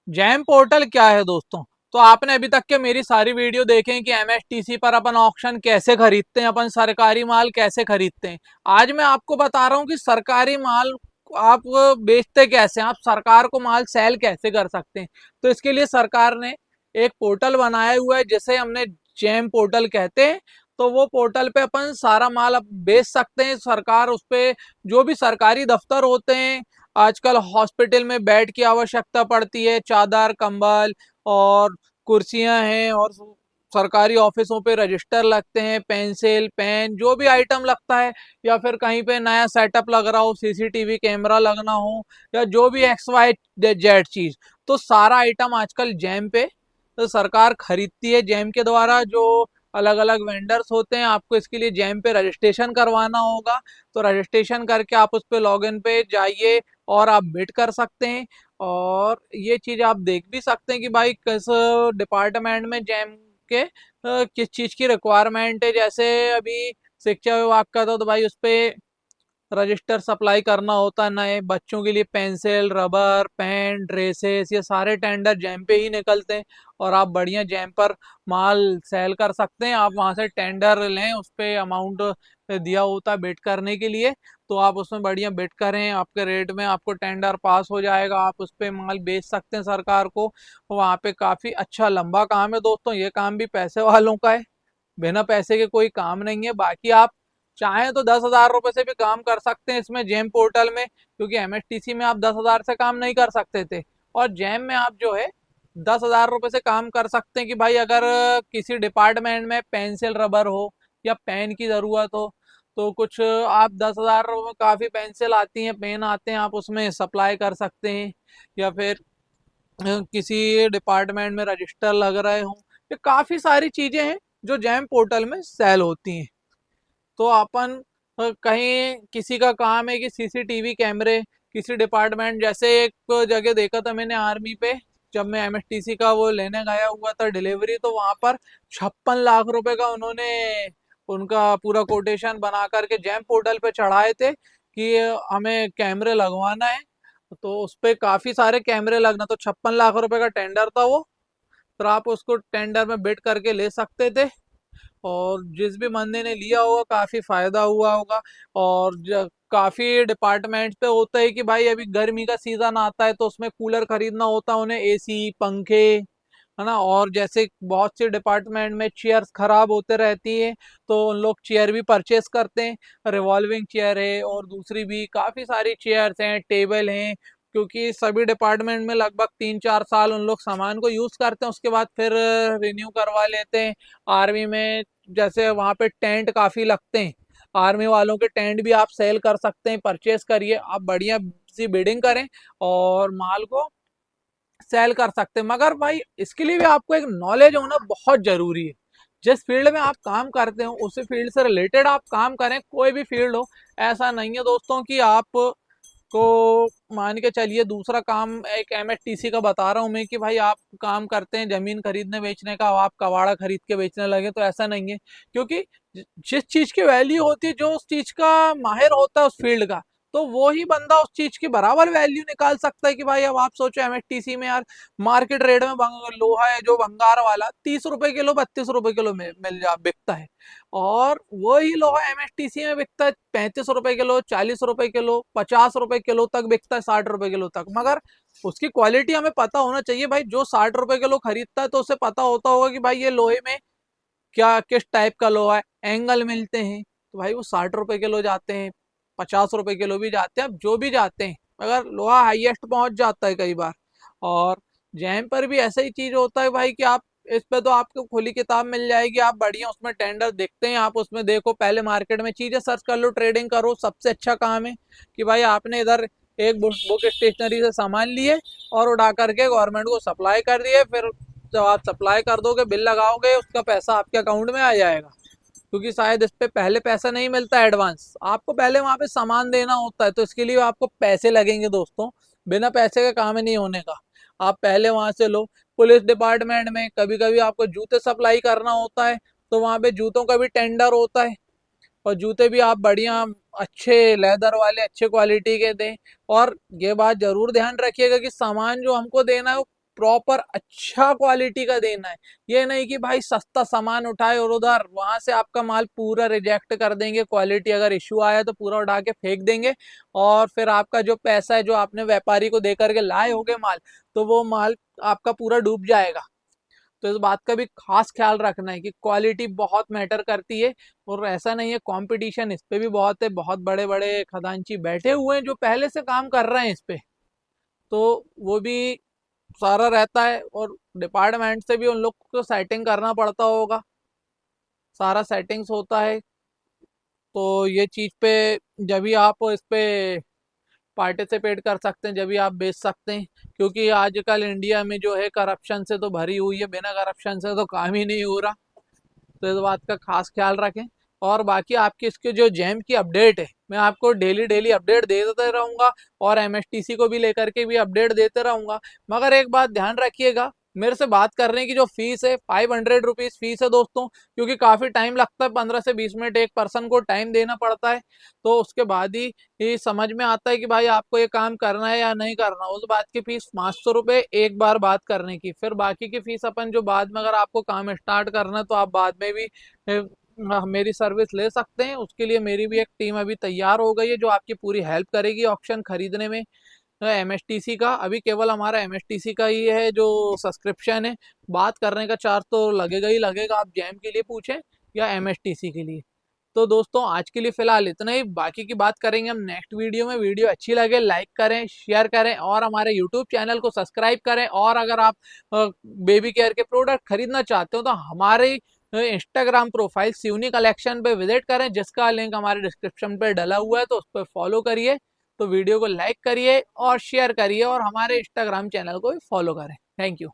GeM portal क्या है दोस्तों? तो आपने अभी तक के मेरी सारी वीडियो देखे कि एमएसटीसी पर अपन ऑक्शन कैसे खरीदते हैं, अपन सरकारी माल कैसे खरीदते हैं। आज मैं आपको बता रहा हूँ कि सरकारी माल आप बेचते कैसे हैं, आप सरकार को माल सेल कैसे कर सकते हैं। तो इसके लिए सरकार ने एक पोर्टल बनाया हुआ है जिसे हमने जैम पोर्टल कहते हैं। तो वो पोर्टल पे अपन सारा माल अब बेच सकते हैं। सरकार उस पे जो भी सरकारी दफ्तर होते हैं, आजकल हॉस्पिटल में बेड की आवश्यकता पड़ती है, चादर कंबल और कुर्सियां हैं, और सरकारी ऑफिसों पे रजिस्टर लगते हैं, पेंसिल पेन जो भी आइटम लगता है, या फिर कहीं पे नया सेटअप लग रहा हो, सीसीटीवी कैमरा लगना हो, या जो भी एक्स वाई जेड चीज, तो सारा आइटम आजकल जैम पे तो सरकार खरीदती है। जैम के द्वारा जो अलग अलग वेंडर्स होते हैं, आपको इसके लिए जैम पे रजिस्ट्रेशन करवाना होगा। तो रजिस्ट्रेशन करके आप उस पर लॉग इन पे जाइए और आप बिड कर सकते हैं। और ये चीज आप देख भी सकते हैं कि भाई किस डिपार्टमेंट में जैम के किस चीज की रिक्वायरमेंट है। जैसे अभी शिक्षा विभाग का तो भाई उस पे रजिस्टर सप्लाई करना होता है, नए बच्चों के लिए पेंसिल रबर पेन ड्रेसेस, ये सारे टेंडर जैम पे ही निकलते हैं। और आप बढ़िया जैम पर माल सेल कर सकते हैं। आप वहां से टेंडर लें, उस पे अमाउंट दिया होता है बिड करने के लिए, तो आप उसमें बढ़िया बिड करें, आपके रेट में आपको टेंडर पास हो जाएगा, आप उस पे माल बेच सकते हैं सरकार को। वहां पे काफी अच्छा लंबा काम है दोस्तों, ये काम भी पैसे वालों का है, बिना पैसे के कोई काम नहीं है। बाकी आप चाहें तो 10,000 रुपए से भी काम कर सकते हैं इसमें जेम पोर्टल में, क्योंकि एमएसटीसी में आप 10,000 से काम नहीं कर सकते थे, और जेम में आप जो है 10,000 रुपए से काम कर सकते हैं। कि भाई अगर किसी डिपार्टमेंट में पेंसिल रबर हो या पेन की जरूरत हो, तो कुछ आप 10,000 रुपये में काफी पेंसिल आती हैं पेन आते हैं, आप उसमें सप्लाई कर सकते हैं। या फिर किसी डिपार्टमेंट में रजिस्टर लग रहे हों, ये काफी सारी चीजें हैं जो जैम पोर्टल में सेल होती हैं। तो अपन कहीं किसी का काम है कि सीसीटीवी कैमरे किसी डिपार्टमेंट, जैसे एक जगह देखा था मैंने आर्मी पे, जब मैं एमएसटीसी का वो लेने गया हुआ था डिलीवरी, तो वहां पर 56 लाख रुपए का उन्होंने उनका पूरा कोटेशन बना करके जैम पोर्टल पे चढ़ाए थे कि हमें कैमरे लगवाना है। तो उस पे काफी सारे कैमरे लगना, तो 56 लाख रुपए का टेंडर था वो। फिर आप उसको टेंडर में बिड करके ले सकते थे, और जिस भी बंदे ने लिया होगा काफी फायदा हुआ होगा। और काफी डिपार्टमेंट पे होता है कि भाई अभी गर्मी का सीजन आता है तो उसमें कूलर खरीदना होता है उन्हें, एसी पंखे, है ना। और जैसे बहुत से डिपार्टमेंट में चेयर्स खराब होते रहती हैं, तो उन लोग चेयर भी परचेस करते हैं, रिवॉल्विंग चेयर है और दूसरी भी काफी सारी चेयर्स हैं, टेबल हैं। क्योंकि सभी डिपार्टमेंट में लगभग 3-4 साल उन लोग सामान को यूज करते हैं, उसके बाद फिर रिन्यू करवा लेते हैं। आर्मी में जैसे वहां पे टेंट काफी लगते हैं, आर्मी वालों के टेंट भी आप सेल कर सकते हैं, परचेस करिए आप, बढ़िया सी बिडिंग करें और माल को सेल कर सकते हैं। मगर भाई इसके लिए भी आपको एक नॉलेज होना बहुत जरूरी है। जिस फील्ड में आप काम करते हो उसी फील्ड से रिलेटेड आप काम करें, कोई भी फील्ड हो। ऐसा नहीं है दोस्तों कि आप को मान के चलिए दूसरा काम एक एमएसटीसी का बता रहा हूं मैं, कि भाई आप काम करते हैं जमीन खरीदने बेचने का, आप कबाड़ा खरीद के बेचने लगे, तो ऐसा नहीं है। क्योंकि जिस चीज की वैल्यू होती है, जो उस चीज का माहिर होता है उस फील्ड का, तो वो ही बंदा उस चीज की बराबर वैल्यू निकाल सकता है। कि भाई अब आप सोचो एमएसटीसी में यार मार्केट रेट में लोहा है जो भंगार वाला 30 रुपए किलो 32 रुपए किलो में मिल जा बिकता है, और वही लोहा एमएसटीसी में बिकता है 35 रुपए किलो 40 रुपए किलो 50 रुपए किलो तक बिकता है, 60 रुपए किलो तक। मगर उसकी क्वालिटी हमें पता होना चाहिए भाई। जो 60 रुपए किलो खरीदता है तो उसे पता होता होगा कि भाई ये लोहे में क्या किस टाइप का लोहा है, एंगल मिलते हैं, तो भाई वो 60 रुपए किलो जाते हैं, 50 रुपए किलो भी जाते हैं, अब जो भी जाते हैं, मगर लोहा हाईएस्ट पहुंच जाता है कई बार। और जैम पर भी ऐसा ही चीज होता है भाई कि आप इस पे तो आपको खुली किताब मिल जाएगी, आप बढ़िया उसमें टेंडर देखते हैं, आप उसमें देखो, पहले मार्केट में चीजें सर्च कर लो, ट्रेडिंग करो, सबसे अच्छा काम है। कि भाई आपने इधर एक बुक स्टेशनरी से सामान लिए और उड़ा करके गवर्नमेंट को सप्लाई कर दिए, फिर जब आप सप्लाई कर दोगे बिल लगाओगे उसका पैसा आपके अकाउंट में आ जाएगा। क्योंकि शायद इस पे पहले पैसा नहीं मिलता एडवांस, आपको पहले वहां पे सामान देना होता है, तो इसके लिए आपको पैसे लगेंगे दोस्तों, बिना पैसे का काम नहीं होने का। आप पहले वहां से लो। पुलिस डिपार्टमेंट में कभी कभी आपको जूते सप्लाई करना होता है, तो वहां पे जूतों का भी टेंडर होता है, और जूते भी आप बढ़िया अच्छे लेदर वाले अच्छे क्वालिटी के दें। और ये बात जरूर ध्यान रखिएगा कि सामान जो हमको देना है वो प्रॉपर अच्छा क्वालिटी का देना है। ये नहीं कि भाई सस्ता सामान उठाए और उधर वहां से आपका माल पूरा रिजेक्ट कर देंगे, क्वालिटी अगर इश्यू आया तो पूरा उठा के फेंक देंगे, और फिर आपका जो पैसा है जो आपने व्यापारी को दे करके लाए होगे माल, तो वो माल आपका पूरा डूब जाएगा। तो इस बात का भी खास ख्याल रखना है कि क्वालिटी बहुत मैटर करती है। और ऐसा नहीं है, कंपटीशन इस पे भी बहुत है, बहुत बड़े बड़े खदानची बैठे हुए हैं जो पहले से काम कर रहे हैं इस पे, तो वो भी सारा रहता है। और डिपार्टमेंट से भी उन लोग को सेटिंग करना पड़ता होगा, सारा सेटिंग्स होता है। तो ये चीज पे जब भी आप इस पे पार्टिसिपेट कर सकते हैं, जब भी आप बेच सकते हैं, क्योंकि आजकल इंडिया में जो है करप्शन से तो भरी हुई है, बिना करप्शन से तो काम ही नहीं हो रहा। तो इस बात का खास ख्याल रखें। और बाकी आपकी इसके जो जैम की अपडेट है, मैं आपको डेली डेली अपडेट दे देते रहूंगा, और एमएसटीसी को भी लेकर के भी अपडेट देते रहूंगा। मगर एक बात ध्यान रखिएगा, मेरे से बात करने की जो फीस है 500 रुपीज फीस है दोस्तों, क्योंकि काफी टाइम लगता है, 15 से 20 मिनट एक पर्सन को टाइम देना पड़ता है। तो उसके बाद ही ये समझ में आता है कि भाई आपको ये काम करना है या नहीं करना। उस बात की फीस 500 रुपये एक बार बात करने की, फिर बाकी की फीस अपन जो बाद में अगर आपको काम स्टार्ट करना है तो आप बाद में भी मेरी सर्विस ले सकते हैं। उसके लिए मेरी भी एक टीम अभी तैयार हो गई है जो आपकी पूरी हेल्प करेगी ऑप्शन खरीदने में। एमएसटीसी का अभी केवल हमारा एमएसटीसी का ही है जो सब्सक्रिप्शन है, बात करने का चार्ज तो लगेगा ही लगेगा, आप जैम के लिए पूछें या एमएसटीसी के लिए। तो दोस्तों आज के लिए फिलहाल इतना ही, बाकी की बात करेंगे हम नेक्स्ट वीडियो में। वीडियो अच्छी लगे लाइक करें, शेयर करें, और हमारे यूट्यूब चैनल को सब्सक्राइब करें। और अगर आप बेबी केयर के प्रोडक्ट खरीदना चाहते हो तो हमारे इंस्टाग्राम प्रोफाइल सिवनी कलेक्शन पे विजिट करें, जिसका लिंक हमारे डिस्क्रिप्शन पे डला हुआ है, तो उस पर फॉलो करिए। तो वीडियो को लाइक करिए और शेयर करिए, और हमारे इंस्टाग्राम चैनल को भी फॉलो करें। Thank you.